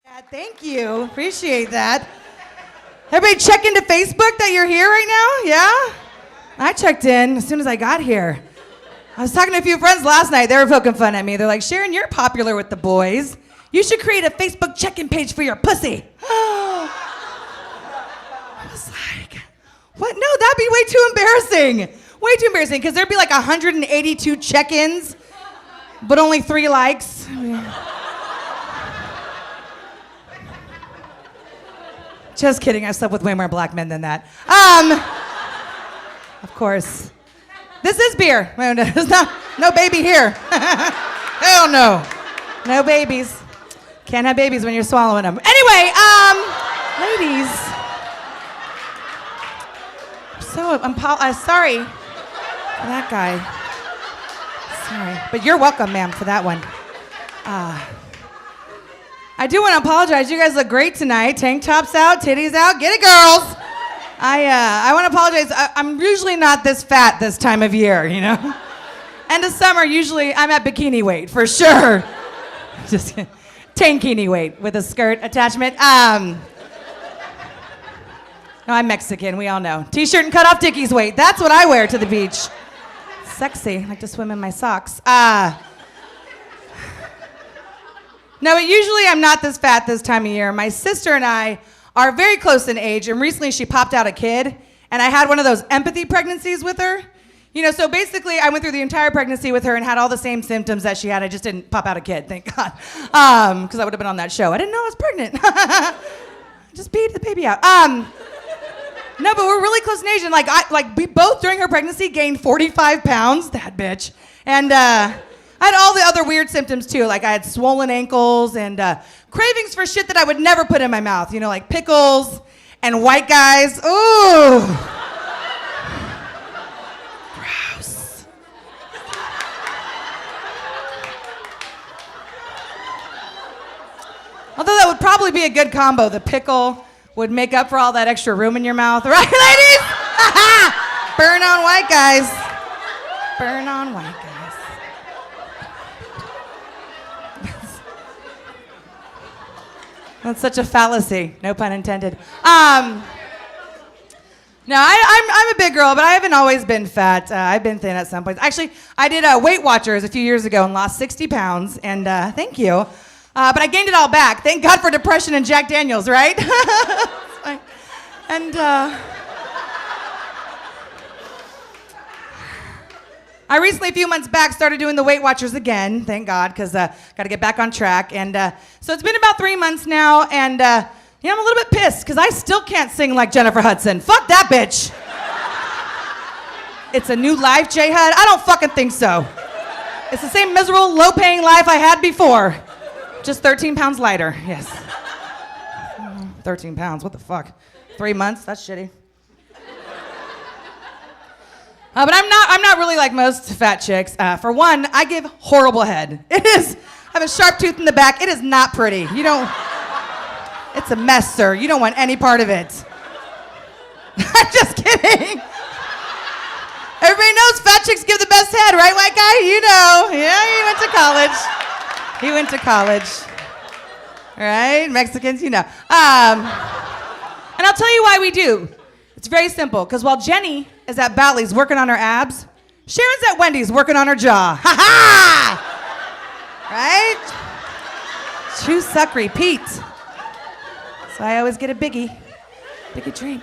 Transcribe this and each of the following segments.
Yeah, thank you. Appreciate that. Everybody check into Facebook that you're here right now? Yeah? I checked in as soon as I got here. I was talking to a few friends last night. They were poking fun at me. They're like, Sharon, you're popular with the boys. You should create a Facebook check-in page for your pussy. I was like, what? No, that'd be way too embarrassing. Way too embarrassing, because there'd be like 182 check-ins, but only 3 likes. Just kidding, I've slept with way more black men than that. Of course. This is beer. There's no baby here. Hell no. No babies. Can't have babies when you're swallowing them. Anyway, ladies. I'm sorry for that guy. Sorry. But you're welcome, ma'am, for that one. I do want to apologize. You guys look great tonight. Tank tops out, titties out. Get it, girls. I want to apologize. I'm usually not this fat this time of year, you know? End of summer, usually I'm at bikini weight, for sure. Just tankini weight with a skirt attachment. No, I'm Mexican, we all know. T-shirt and cut off dickies weight. That's what I wear to the beach. Sexy. I like to swim in my socks. No, but usually I'm not this fat this time of year. My sister and I are very close in age, and recently she popped out a kid, and I had one of those empathy pregnancies with her. You know, so basically I went through the entire pregnancy with her and had all the same symptoms that she had. I just didn't pop out a kid, thank God, because I would have been on that show. I didn't know I was pregnant. I just beat the baby out. No, but we're really close in age, and we both during her pregnancy gained 45 pounds, that bitch, and I had all the other weird symptoms too, like I had swollen ankles and cravings for shit that I would never put in my mouth, you know, like pickles and white guys. Ooh. Gross. Although that would probably be a good combo. The pickle would make up for all that extra room in your mouth, right, ladies? Burn on white guys. Burn on white guys. That's such a fallacy, no pun intended. No, I'm a big girl, but I haven't always been fat. I've been thin at some points. Actually, I did Weight Watchers a few years ago and lost 60 pounds, and thank you. But I gained it all back. Thank God for depression and Jack Daniels, right? And I recently, a few months back, started doing the Weight Watchers again, thank God, because got to get back on track. And so it's been about 3 months now, and I'm a little bit pissed, because I still can't sing like Jennifer Hudson. Fuck that bitch. It's a new life, J-Hud? I don't fucking think so. It's the same miserable, low-paying life I had before. Just 13 pounds lighter, yes. 13 pounds, what the fuck? 3 months? That's shitty. But I'm not really like most fat chicks. For one, I give horrible head. I have a sharp tooth in the back. It is not pretty. It's a mess, sir. You don't want any part of it. I'm just kidding. Everybody knows fat chicks give the best head, right, white guy? You know. Yeah, he went to college. He went to college. Right? Mexicans, you know. And I'll tell you why we do. It's very simple, because while Jenny is at Bally's working on her abs, Sharon's at Wendy's working on her jaw. Ha ha! Right? Chew, suck, repeat. So I always get a biggie drink.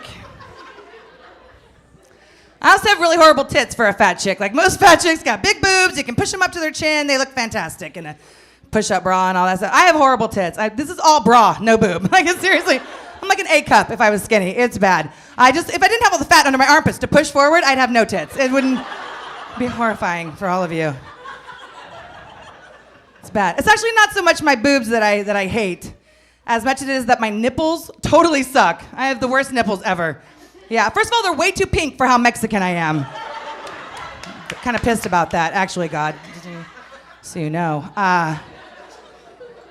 I also have really horrible tits for a fat chick. Like most fat chicks got big boobs, you can push them up to their chin, they look fantastic in a push-up bra and all that stuff. I have horrible tits. This is all bra, no boob. Like seriously. I'm like an A cup if I was skinny. It's bad. If I didn't have all the fat under my armpits to push forward, I'd have no tits. It wouldn't be horrifying for all of you. It's bad. It's actually not so much my boobs that I hate, as much as it is that my nipples totally suck. I have the worst nipples ever. Yeah, first of all, they're way too pink for how Mexican I am. Kind of pissed about that, actually, God. So you know.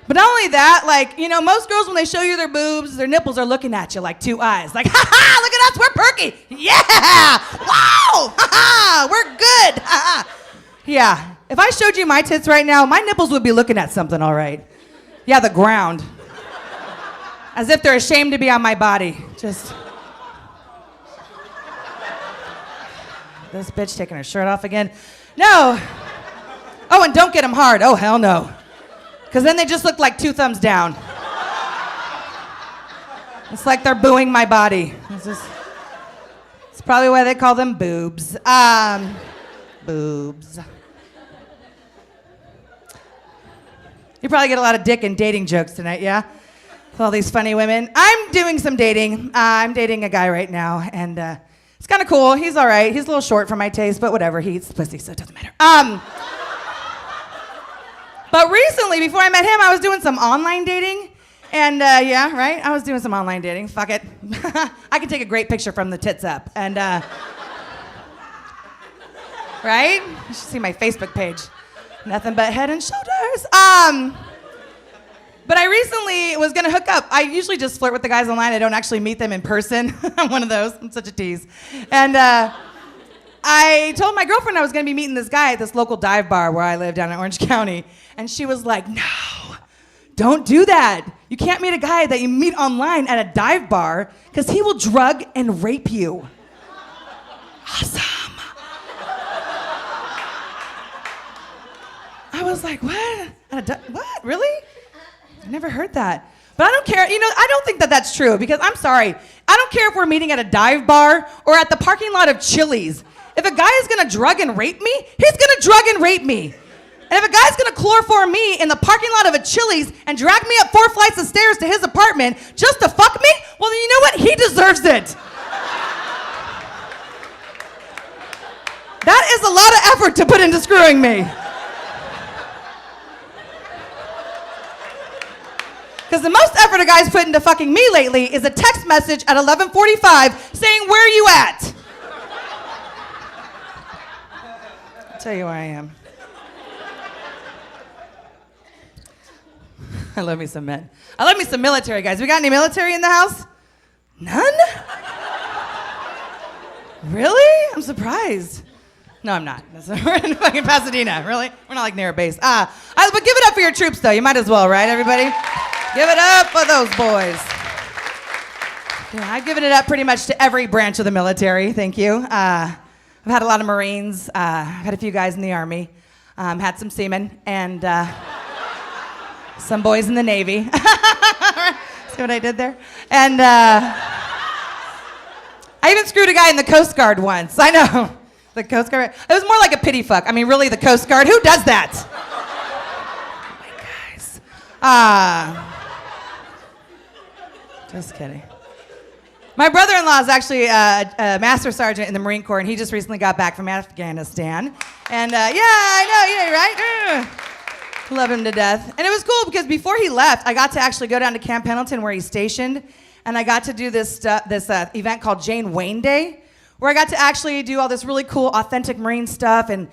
But not only that, most girls, when they show you their boobs, their nipples are looking at you like 2 eyes. Like, ha-ha, look at us, we're perky. Yeah, wow, ha-ha, we're good. Ha-ha. Yeah, if I showed you my tits right now, my nipples would be looking at something, all right. Yeah, the ground. As if they're ashamed to be on my body. Just. This bitch taking her shirt off again. No. Oh, and don't get them hard. Oh, hell no. Because then they just look like 2 thumbs down. It's like they're booing my body. It's probably why they call them boobs. Boobs. You probably get a lot of dick and dating jokes tonight, yeah? With all these funny women. I'm doing some dating. I'm dating a guy right now, and it's kind of cool. He's all right. He's a little short for my taste, but whatever. He eats pussy, so it doesn't matter. But recently, before I met him, I was doing some online dating. And yeah, right? I was doing some online dating. Fuck it. I can take a great picture from the tits up. And, right? You should see my Facebook page. Nothing but head and shoulders. But I recently was gonna hook up. I usually just flirt with the guys online. I don't actually meet them in person. I'm one of those. I'm such a tease. And I told my girlfriend I was gonna be meeting this guy at this local dive bar where I live down in Orange County. And she was like, no, don't do that. You can't meet a guy that you meet online at a dive bar because he will drug and rape you. Awesome. I was like, what? What? Really? I never heard that. But I don't care. You know, I don't think that that's true because I'm sorry. I don't care if we're meeting at a dive bar or at the parking lot of Chili's. If a guy is going to drug and rape me, he's going to drug and rape me. And if a guy's going to chloroform me in the parking lot of a Chili's and drag me up 4 flights of stairs to his apartment just to fuck me, well, then you know what? He deserves it. That is a lot of effort to put into screwing me. Because the most effort a guy's put into fucking me lately is a text message at 11:45 saying, where you at? I'll tell you where I am. I love me some men. I love me some military guys. We got any military in the house? None? Really? I'm surprised. No, I'm not. We're in fucking Pasadena. Really? We're not like near a base. But give it up for your troops, though. You might as well, right, everybody? Give it up for those boys. Yeah, I've given it up pretty much to every branch of the military. Thank you. I've had a lot of Marines. I've had a few guys in the Army. Had some seamen. And some boys in the Navy. See what I did there? And I even screwed a guy in the Coast Guard once. I know. The Coast Guard. It was more like a pity fuck. I mean, really, the Coast Guard. Who does that? Oh my guys. Just kidding. My brother-in-law is actually a master sergeant in the Marine Corps, and he just recently got back from Afghanistan. And yeah, I know, yeah, right? Love him to death. And it was cool because before he left, I got to actually go down to Camp Pendleton where he's stationed, and I got to do this event called Jane Wayne Day, where I got to actually do all this really cool, authentic Marine stuff and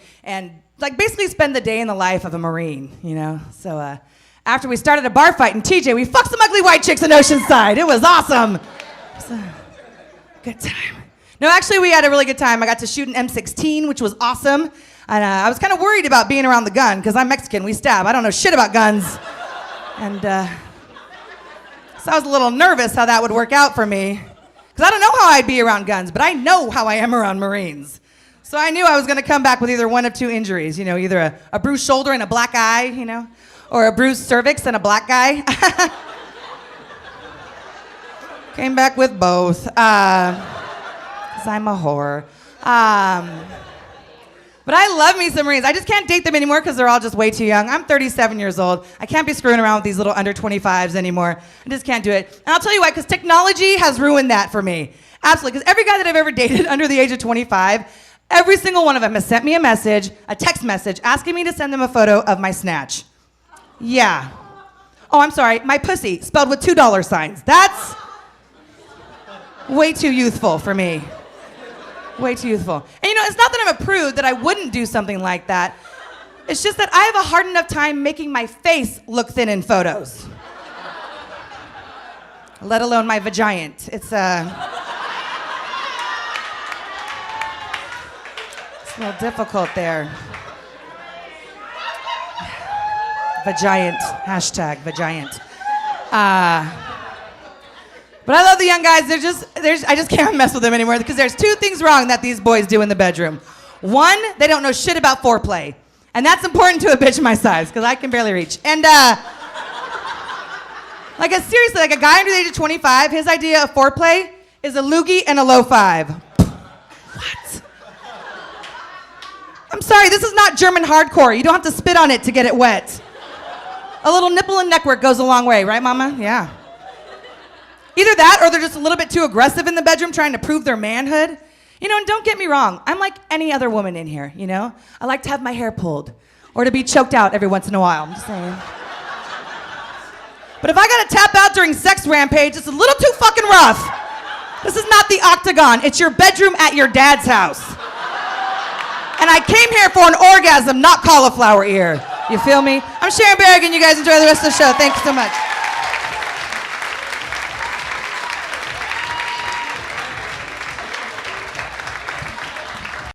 like basically spend the day in the life of a Marine, you know? So after we started a bar fight in TJ, we fucked some ugly white chicks in Oceanside. It was awesome. It was a good time. No, actually, we had a really good time. I got to shoot an M16, which was awesome. And I was kind of worried about being around the gun, because I'm Mexican, we stab. I don't know shit about guns. And so I was a little nervous how that would work out for me. Because I don't know how I'd be around guns, but I know how I am around Marines. So I knew I was going to come back with either one of two injuries, you know, either a bruised shoulder and a black eye, you know, or a bruised cervix and a black guy. Came back with both, because I'm a whore. But I love me some Marines. I just can't date them anymore because they're all just way too young. I'm 37 years old. I can't be screwing around with these little under 25s anymore. I just can't do it. And I'll tell you why, because technology has ruined that for me. Absolutely, because every guy that I've ever dated under the age of 25, every single one of them has sent me a message, a text message, asking me to send them a photo of my snatch. Yeah. Oh, I'm sorry, my pussy, spelled with $2 signs. That's way too youthful for me. Way too youthful. And you know, it's not that I'm a prude that I wouldn't do something like that. It's just that I have a hard enough time making my face look thin in photos. Let alone my vagiant. It's a little difficult there. Vagiant, hashtag vagiant. But I love the young guys. I just can't mess with them anymore because there's two things wrong that these boys do in the bedroom. One, they don't know shit about foreplay. And that's important to a bitch my size because I can barely reach. And seriously, like a guy under the age of 25, his idea of foreplay is a loogie and a low five. What? I'm sorry, this is not German hardcore. You don't have to spit on it to get it wet. A little nipple and neck work goes a long way, right, mama? Yeah. Either that or they're just a little bit too aggressive in the bedroom trying to prove their manhood. You know, and don't get me wrong, I'm like any other woman in here, you know? I like to have my hair pulled or to be choked out every once in a while, I'm just saying. But if I gotta tap out during sex rampage, it's a little too fucking rough. This is not the octagon, it's your bedroom at your dad's house. And I came here for an orgasm, not cauliflower ear. You feel me? I'm Sharon Barragan, you guys enjoy the rest of the show. Thank you so much.